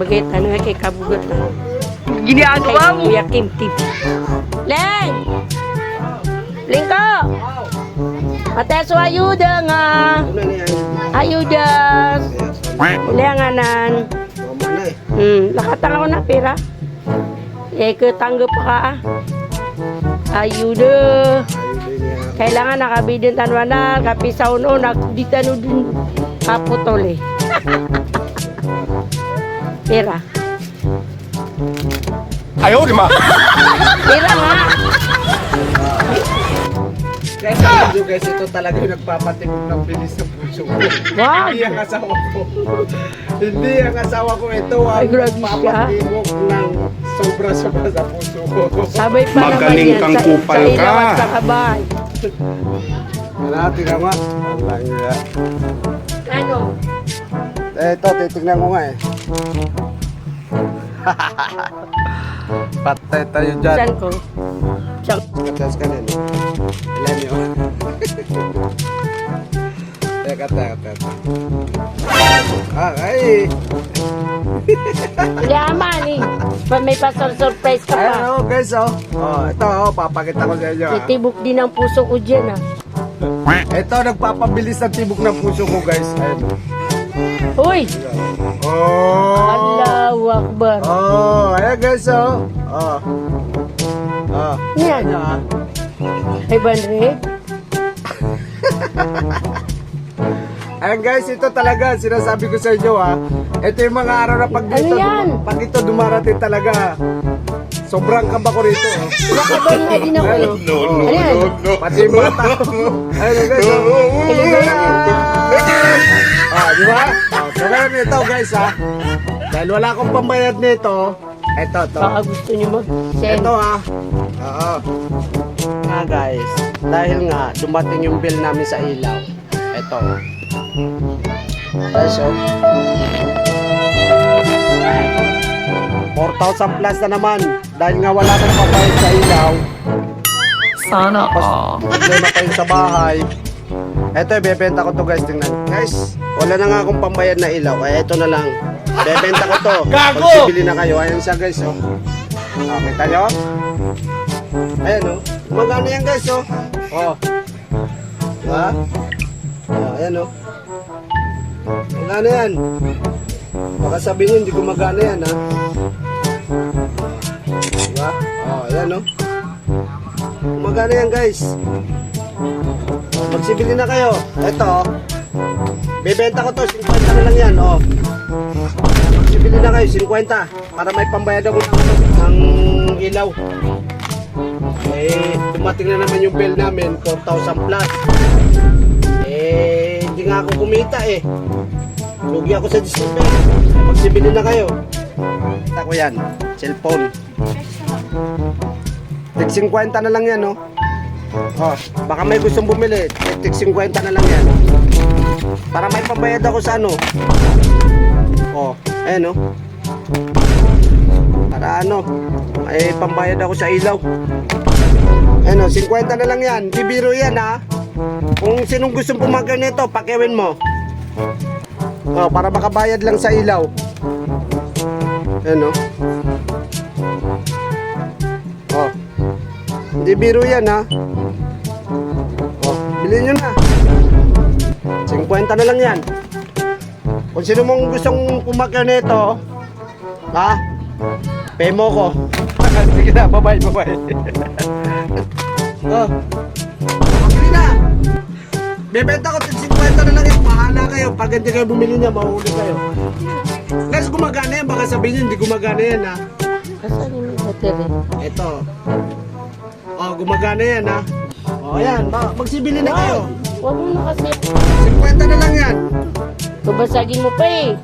Bagay tanong kay kabugat na. Ginagawa mo. Kuya Kim Tip. Leng! Lingko! Mateso ayuda nga. Ayudas. Lenganan. Lakatang ako na pera. Ketanggap pa ka ah. Ayuda. Kailangan nakabidin tanwanan, kapisaw no, nagditano din kaputol eh. Pera. Ayaw, di ma. Pera nga. Guys, ito talaga yung nagpapatibok ng bilis ng puso ko. Wow. Hindi ang asawa ko. Hindi ang asawa ko. Ito ang Ay, grabe siya. nagpapatibok ng sobra-sobra sa puso ko. Sabay pa naman Magaling yan kang sa kupal ilaw ka. at sa kabay. Tingnan nga. Walang nga. Ano? Ito, titignan ko nga eh. Patay tayo dyan. Saan ko? Saan? Katas ka na, no? Ilan yun? Teka. Ay! Yaman eh. May pa-surprise ka pa. Ayan guys, oh. Ito, papakita ko sa inyo. Titibok din ang puso ko dyan ah. Ito, nagpapabilis ng tibok ng puso ko, guys. Ayan. Uy! Oh! Allahu Akbar. Ayan guys, oh. Yan. Ayan, ah. 500? Ayan guys, ito talaga, sinasabi ko sa inyo ha. Ito yung mga araw na pag dito, Ano yan? pag ito dumarating talaga. Sobrang kaba ko rito. Oh. Nakabay nga din ako eh. Ano yan? Pati yung bata. Ayun guys, oh. Di ba? So ngayon ito guys ha. Dahil wala akong pambayad nito, ito. Baka gusto niyo mag-send. Ito ha. Oo. Nga guys, dahil nga dumating yung bill namin sa ilaw. Ito. Guys, oh. 4,000 plus na naman. Dahil nga wala akong pambayad sa ilaw. Sana Problema pa yun sa bahay. Ito, ibebenta ko to guys. Tingnan. Guys, wala na nga akong pambayad na ilaw. Kaya ito na lang. Bebenta ko to. Gago! Pagsibili na kayo. Ayan siya guys, oh. Kita nyo? Ayan, oh. Magana yan guys, oh. Oh. Diba? Ayan, oh. Magana yan. Baka sabihin nyo, hindi gumagana yan, ha. Diba? Ayan, oh. Magana yan guys. Magsibili na kayo. Ito, oh. Bebenta ko to, 50 na lang yan, oh. Magsibili na kayo, 50. Para may pambayad ako ng ilaw. Eh, dumating na naman yung bill namin, 4,000 plus. Eh, hindi nga ako kumita eh. Lugi ako sa December. Magsibili na kayo. Kita ko yan, cellphone. Tig 50 na lang yan, oh. Oh, baka may gustong bumili. Tig 50 na lang yan. Para may pambayad ako sa ano. Oh, ayan, oh. Para ano, may pambayad ako sa ilaw. Ayan, oh, 50 na lang yan. Di biro yan, ha. Kung sinong gustong pumagal nito, pakiwin mo. Oh, para makabayad lang sa ilaw. Ayan, oh. Oh. Hindi biro yan, ha. Oh, bilhin nyo na. 50 na lang yan. Kung sino mong gustong pumakyaw nito, ha? Pay mo ko. Sige na, bye-bye. Oh. Bili na. Bebenta ko 50 na lang yan. Bahala kayo. Pag hindi kayo bumili niya, mahuli kayo. Kasi gumagana yan. Baka sabihin nyo, hindi gumagana yan, ha? Kasaan yung battery? Ito. Oh, gumagana yan, ha? Oh, yan. Magsibili na kayo. Huwag mo na kasi. 50 na lang yan. Babasagin mo pa eh.